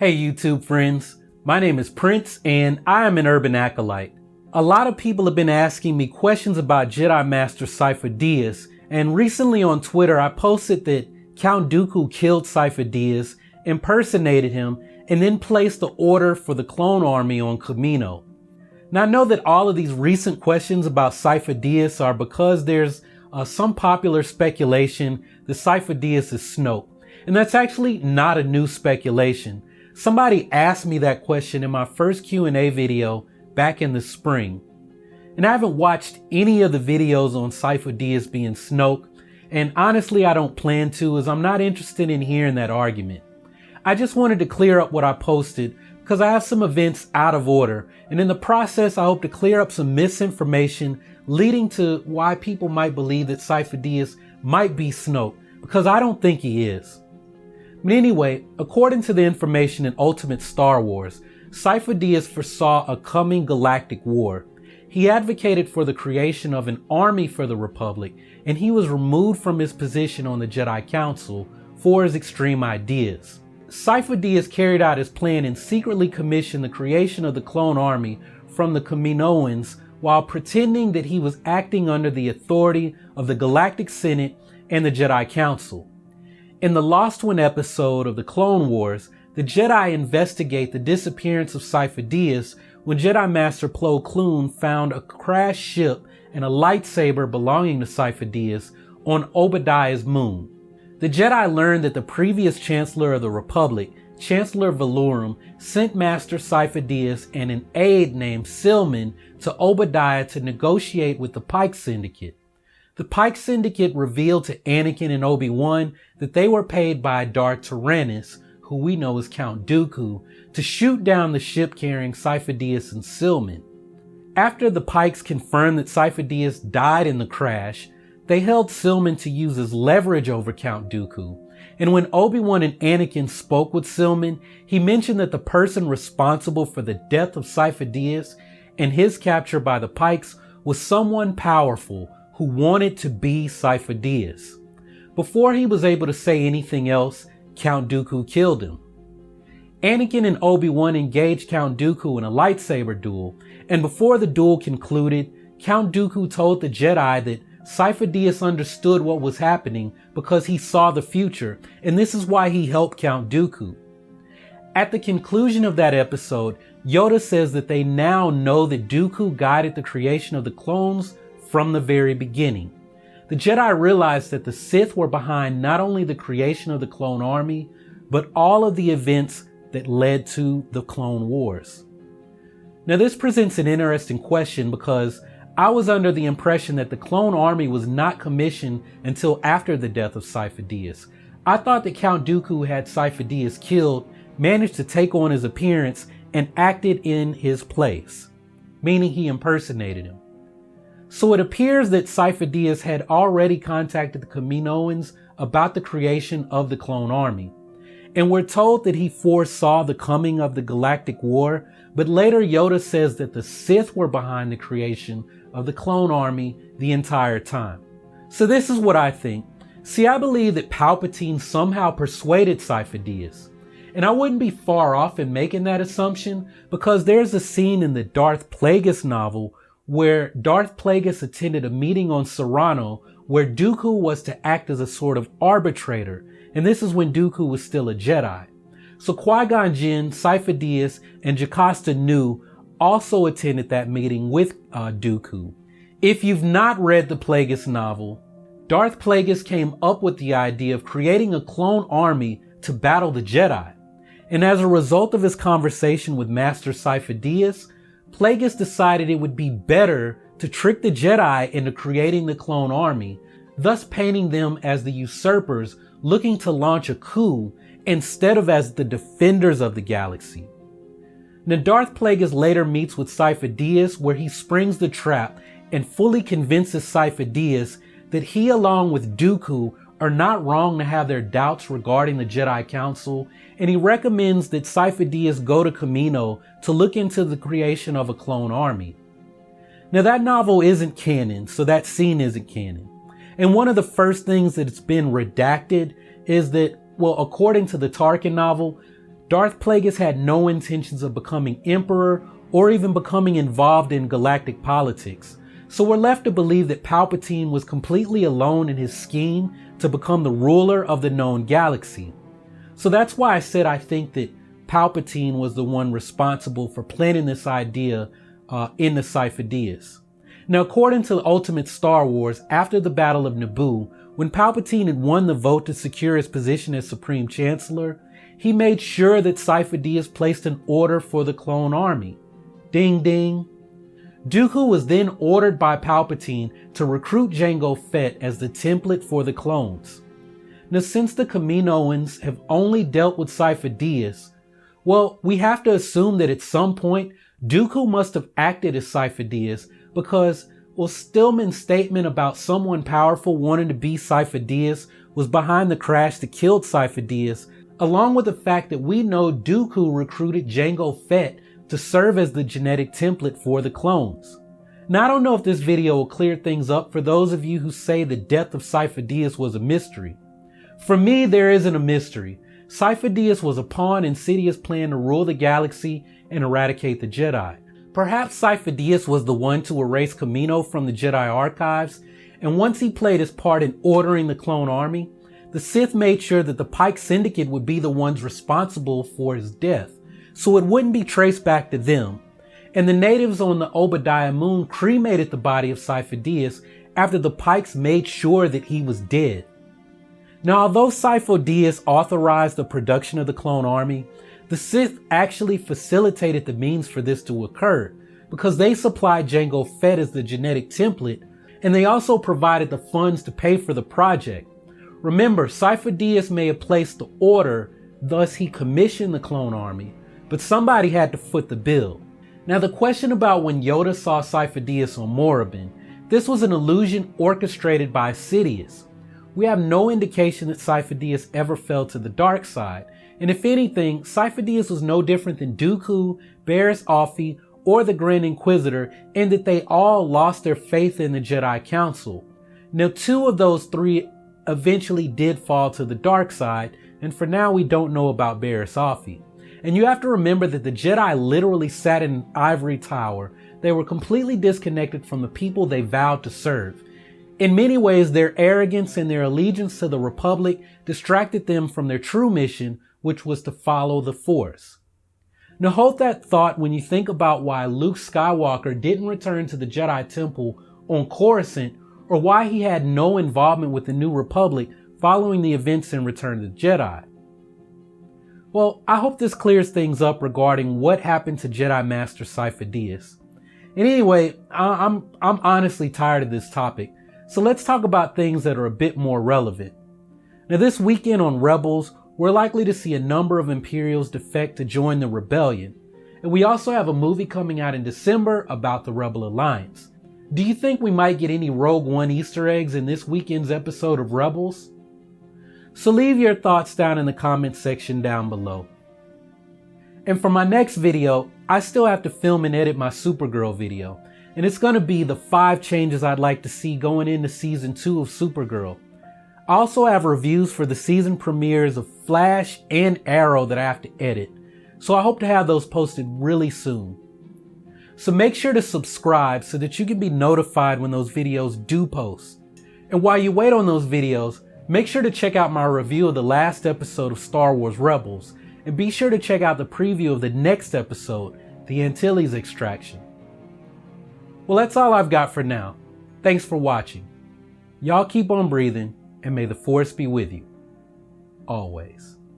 Hey YouTube friends, my name is Prince and I am an urban acolyte. A lot of people have been asking me questions about Jedi Master Sifo-Dyas, and recently on Twitter I posted that Count Dooku killed Sifo-Dyas, impersonated him, and then placed the order for the clone army on Kamino. Now I know that all of these recent questions about Sifo-Dyas are because there's some popular speculation that Sifo-Dyas is Snoke, and that's actually not a new speculation. Somebody asked me that question in my first Q&A video back in the spring. And I haven't watched any of the videos on Sifo-Dyas being Snoke, and honestly I don't plan to, as I'm not interested in hearing that argument. I just wanted to clear up what I posted because I have some events out of order, and in the process I hope to clear up some misinformation leading to why people might believe that Sifo-Dyas might be Snoke, because I don't think he is. But anyway, according to the information in Ultimate Star Wars, Sifo-Dyas foresaw a coming galactic war. He advocated for the creation of an army for the Republic, and he was removed from his position on the Jedi Council for his extreme ideas. Sifo-Dyas carried out his plan and secretly commissioned the creation of the clone army from the Kaminoans while pretending that he was acting under the authority of the Galactic Senate and the Jedi Council. In the Lost One episode of the Clone Wars, the Jedi investigate the disappearance of Sifo-Dyas when Jedi Master Plo Koon found a crashed ship and a lightsaber belonging to Sifo-Dyas on Obadiah's moon. The Jedi learned that the previous Chancellor of the Republic, Chancellor Valorum, sent Master Sifo-Dyas and an aide named Silman to Obadiah to negotiate with the Pike Syndicate. The Pike Syndicate revealed to Anakin and Obi-Wan that they were paid by Darth Tyrannus, who we know as Count Dooku, to shoot down the ship carrying Sifo-Dyas and Silman. After the Pikes confirmed that Sifo-Dyas died in the crash, they held Silman to use as leverage over Count Dooku. And when Obi-Wan and Anakin spoke with Silman, he mentioned that the person responsible for the death of Sifo-Dyas and his capture by the Pikes was someone powerful who wanted to be Sifo-Dyas. Before he was able to say anything else, Count Dooku killed him. Anakin and Obi-Wan engaged Count Dooku in a lightsaber duel, and before the duel concluded, Count Dooku told the Jedi that Sifo-Dyas understood what was happening because he saw the future, and this is why he helped Count Dooku. At the conclusion of that episode, Yoda says that they now know that Dooku guided the creation of the clones from the very beginning. The Jedi realized that the Sith were behind not only the creation of the clone army, but all of the events that led to the Clone Wars. Now this presents an interesting question because I was under the impression that the clone army was not commissioned until after the death of Sifo-Dyas. I thought that Count Dooku had Sifo-Dyas killed, managed to take on his appearance, and acted in his place, meaning he impersonated him. So it appears that Sifo-Dyas had already contacted the Kaminoans about the creation of the clone army. And we're told that he foresaw the coming of the Galactic War, but later Yoda says that the Sith were behind the creation of the clone army the entire time. So this is what I think. See, I believe that Palpatine somehow persuaded Sifo-Dyas. And I wouldn't be far off in making that assumption because there's a scene in the Darth Plagueis novel where Darth Plagueis attended a meeting on Serrano where Dooku was to act as a sort of arbitrator, and this is when Dooku was still a Jedi. So Qui-Gon Jinn, Sifo-Dyas, and Jocasta Nu also attended that meeting with Dooku. If you've not read the Plagueis novel, Darth Plagueis came up with the idea of creating a clone army to battle the Jedi. And as a result of his conversation with Master Sifo-Dyas, Plagueis decided it would be better to trick the Jedi into creating the clone army, thus painting them as the usurpers looking to launch a coup instead of as the defenders of the galaxy. Now Darth Plagueis later meets with Sifo-Dyas where he springs the trap and fully convinces Sifo-Dyas that he along with Dooku are not wrong to have their doubts regarding the Jedi Council, and he recommends that Sifo-Dyas go to Kamino to look into the creation of a clone army. Now that novel isn't canon, so that scene isn't canon. And one of the first things that's been redacted is that, well, according to the Tarkin novel, Darth Plagueis had no intentions of becoming emperor or even becoming involved in galactic politics. So we're left to believe that Palpatine was completely alone in his scheme to become the ruler of the known galaxy. So that's why I said I think that Palpatine was the one responsible for planting this idea in the Sifo-Dyas. Now, according to Ultimate Star Wars, after the Battle of Naboo, when Palpatine had won the vote to secure his position as Supreme Chancellor, he made sure that Sifo-Dyas placed an order for the clone army. Ding ding. Dooku was then ordered by Palpatine to recruit Jango Fett as the template for the clones. Now, since the Kaminoans have only dealt with Sifo-Dyas, well, we have to assume that at some point, Dooku must have acted as Sifo-Dyas because, well, Stillman's statement about someone powerful wanting to be Sifo-Dyas was behind the crash that killed Sifo-Dyas, along with the fact that we know Dooku recruited Jango Fett to serve as the genetic template for the clones. Now, I don't know if this video will clear things up for those of you who say the death of Sifo-Dyas was a mystery. For me, there isn't a mystery. Sifo-Dyas was a pawn in Sidious' plan to rule the galaxy and eradicate the Jedi. Perhaps Sifo-Dyas was the one to erase Kamino from the Jedi Archives, and once he played his part in ordering the clone army, the Sith made sure that the Pike Syndicate would be the ones responsible for his death, so it wouldn't be traced back to them. And the natives on the Obadiah Moon cremated the body of Sifo-Dyas after the Pikes made sure that he was dead. Now, although Sifo-Dyas authorized the production of the clone army, the Sith actually facilitated the means for this to occur because they supplied Jango Fett as the genetic template, and they also provided the funds to pay for the project. Remember, Sifo-Dyas may have placed the order, thus he commissioned the clone army, but somebody had to foot the bill. Now, the question about when Yoda saw Sifo-Dyas on Morabin, this was an illusion orchestrated by Sidious. We have no indication that Sifo-Dyas ever fell to the dark side, and if anything, Sifo-Dyas was no different than Dooku, Barriss Offee, or the Grand Inquisitor, in that they all lost their faith in the Jedi Council. Now, 2 of those 3 eventually did fall to the dark side, and for now we don't know about Barriss Offee. And you have to remember that the Jedi literally sat in an ivory tower. They were completely disconnected from the people they vowed to serve. In many ways, their arrogance and their allegiance to the Republic distracted them from their true mission, which was to follow the Force. Now hold that thought when you think about why Luke Skywalker didn't return to the Jedi Temple on Coruscant, or why he had no involvement with the New Republic following the events in Return of the Jedi. Well, I hope this clears things up regarding what happened to Jedi Master Sifo-Dyas. And anyway, I'm honestly tired of this topic, so let's talk about things that are a bit more relevant. Now, this weekend on Rebels, we're likely to see a number of Imperials defect to join the Rebellion. And we also have a movie coming out in December about the Rebel Alliance. Do you think we might get any Rogue One Easter eggs in this weekend's episode of Rebels? So leave your thoughts down in the comments section down below. And for my next video, I still have to film and edit my Supergirl video. And it's going to be the 5 changes I'd like to see going into season 2 of Supergirl. I also have reviews for the season premieres of Flash and Arrow that I have to edit. So I hope to have those posted really soon. So make sure to subscribe so that you can be notified when those videos do post. And while you wait on those videos, make sure to check out my review of the last episode of Star Wars Rebels. And be sure to check out the preview of the next episode, The Antilles Extraction. Well, that's all I've got for now. Thanks for watching. Y'all keep on breathing, and may the Force be with you. Always.